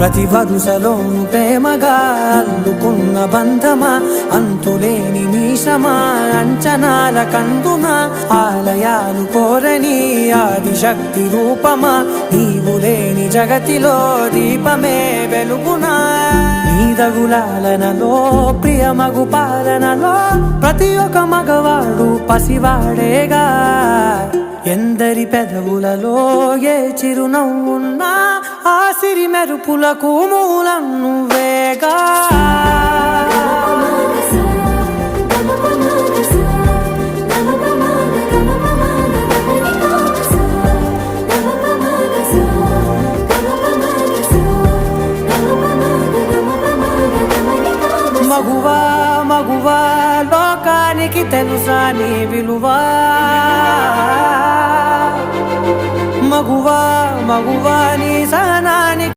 ప్రతి వరుసలోను ప్రేమగా అల్లుకున్న బంధమా, అంతులేని మీషమా, అంచనాల కందున ఆలయాలు కోరని ఆదిశక్తి రూపమా, నీవు లేని జగతిలో దీపమే వెలుగునా. నీదగులాలనలో ప్రియమగు పాలనలో ప్రతి ఒక్క మగవాడు పసివాడేగా. ఎందరి పెదవులలో ఏ చిరునవ్వున్నా ఆ సిరి మెరుపులకు మూలం నువ్వేగా. మగువా మగువా లోకానికి తెలుసా నీ విలువా. మగువా మగువా నీ సహనానికి